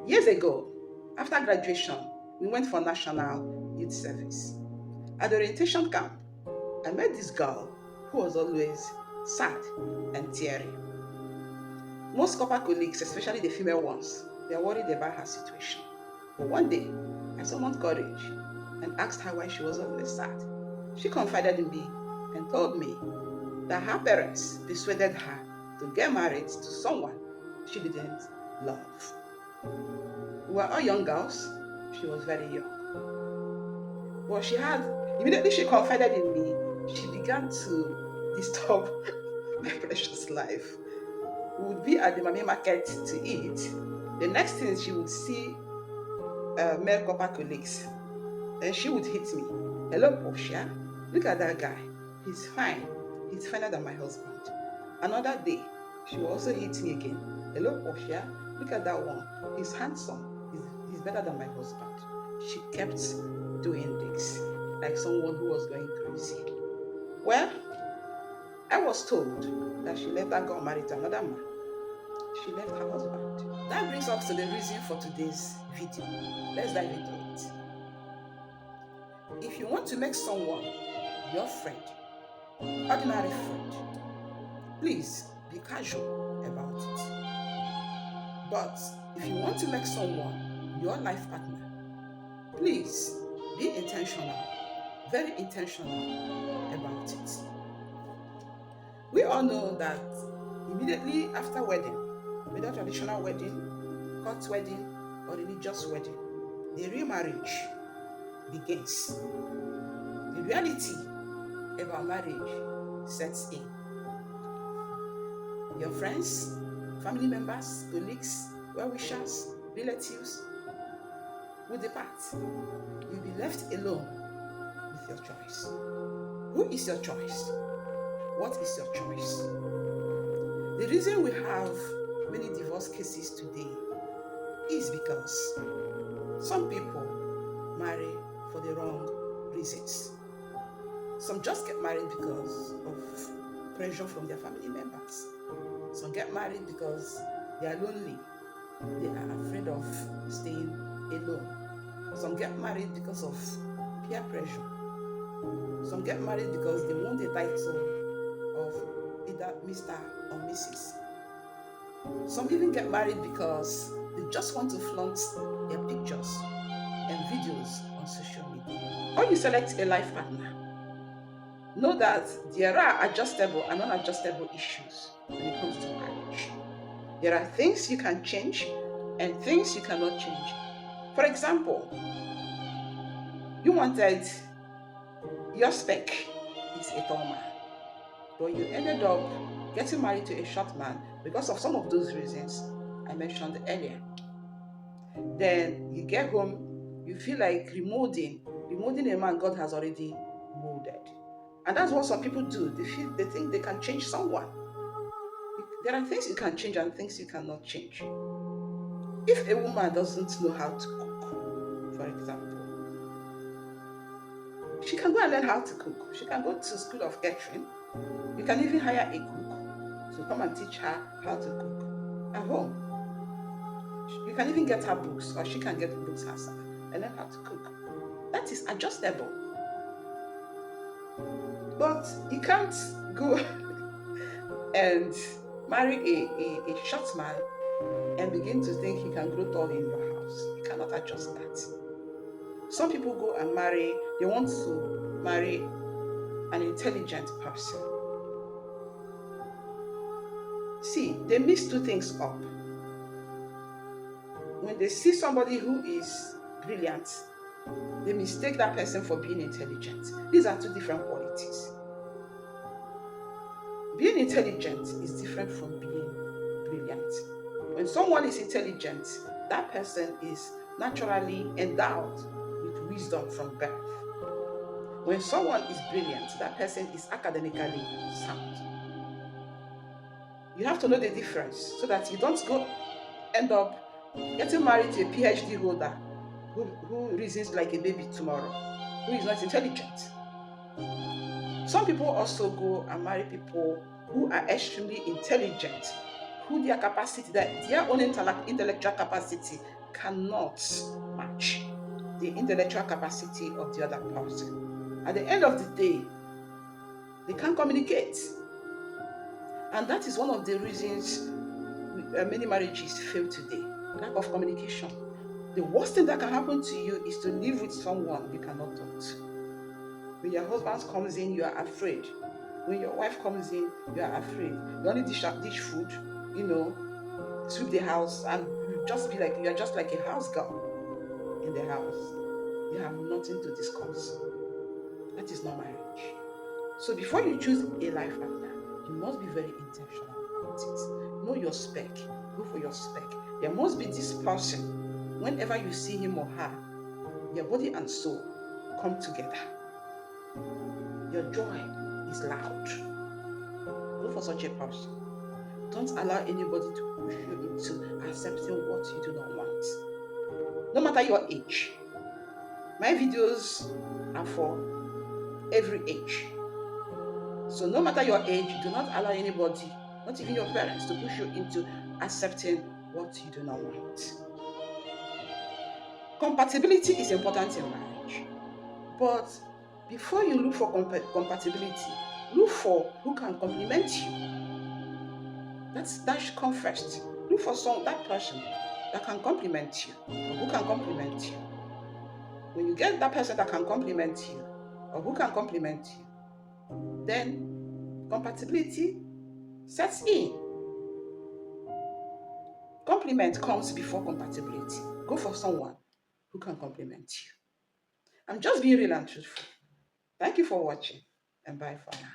Years ago, after graduation, we went for national youth service. At the orientation camp, I met this girl who was always sad and teary. Most copper colleagues, especially the female ones, they are worried about her situation. But one day, I summoned courage and asked her why she was always sad. She confided in me and told me that her parents persuaded her to get married to someone she didn't love. We were all young girls. She was very young. But immediately she confided in me, she began to disturb my precious life. We would be at the Mami market to eat. The next thing she would see male copper colleagues. Then she would hit me. Hello, Portia. Look at that guy. He's fine. He's finer than my husband. Another day, she will also hit me again. Hello, Portia. Look at that one. He's handsome. He's better than my husband. She kept doing this like someone who was going crazy. Well, I was told that she left that girl married to another man. She left her husband. That brings us to the reason for today's video. Let's dive into it. If you want to make someone your friend, ordinary friend, please be casual about it. But if you want to make someone your life partner, please be intentional, very intentional about it. We all know that immediately after wedding, whether traditional wedding, court wedding, or religious wedding, the real marriage begins. The reality about marriage sets in. Your friends, family members, colleagues, well-wishers, relatives will depart. You'll be left alone with your choice. Who is your choice? What is your choice? The reason we have many divorce cases today is because some people marry for the wrong reasons. Some just get married because of pressure from their family members. Some get married because they are lonely. They are afraid of staying alone. Some get married because of peer pressure. Some get married because they want the title of either Mr. or Mrs. Some even get married because they just want to flaunt their pictures and videos on social media. When you select a life partner, know that there are adjustable and non-adjustable issues when it comes to marriage. There are things you can change and things you cannot change. For example, you wanted your spec is a tall man, but you ended up getting married to a short man because of some of those reasons I mentioned earlier. Then you get home, you feel like remolding a man God has already molded. And that's what some people do. They think they can change someone. There are things you can change and things you cannot change. If a woman doesn't know how to cook, for example, she can go and learn how to cook. She can go to school of catering. You can even hire a cook to come and teach her how to cook at home. You can even get her books, or she can get books herself and learn how to cook. That is adjustable. But you can't go and marry a short man and begin to think he can grow tall in your house. You cannot adjust that. Some people go and they want to marry an intelligent person. See, they mix two things up. When they see somebody who is brilliant, they mistake that person for being intelligent. These are two different qualities. Being intelligent is different from being brilliant. When someone is intelligent, that person is naturally endowed with wisdom from birth. When someone is brilliant, that person is academically sound. You have to know the difference so that you don't end up getting married to a PhD holder who reasons like a baby tomorrow, who is not intelligent. Some people also go and marry people who are extremely intelligent, who their own intellectual capacity cannot match the intellectual capacity of the other person. At the end of the day, they can't communicate. And that is one of the reasons many marriages fail today. Lack of communication. The worst thing that can happen to you is to live with someone you cannot talk to. When your husband comes in, you are afraid. When your wife comes in, you are afraid. You only dish food, sweep the house, and you are just like a house girl in the house. You have nothing to discuss. That is not marriage. So before you choose a life partner, you must be very intentional about it. Know your spec. Go for your spec. There must be this person. Whenever you see him or her, your body and soul come together. Your joy is loud. Go for such a person. Don't allow anybody to push you into accepting what you do not want. No matter your age. My videos are for every age. So no matter your age, do not allow anybody, not even your parents, to push you into accepting what you do not want. Compatibility is important in marriage. But before you look for compatibility, look for who can complement you. That should come first. Look for that person that can complement you, or who can complement you. When you get that person that can complement you, or who can complement you, then compatibility sets in. Complement comes before compatibility. Go for someone who can complement you. I'm just being real and truthful. Thank you for watching, and bye for now.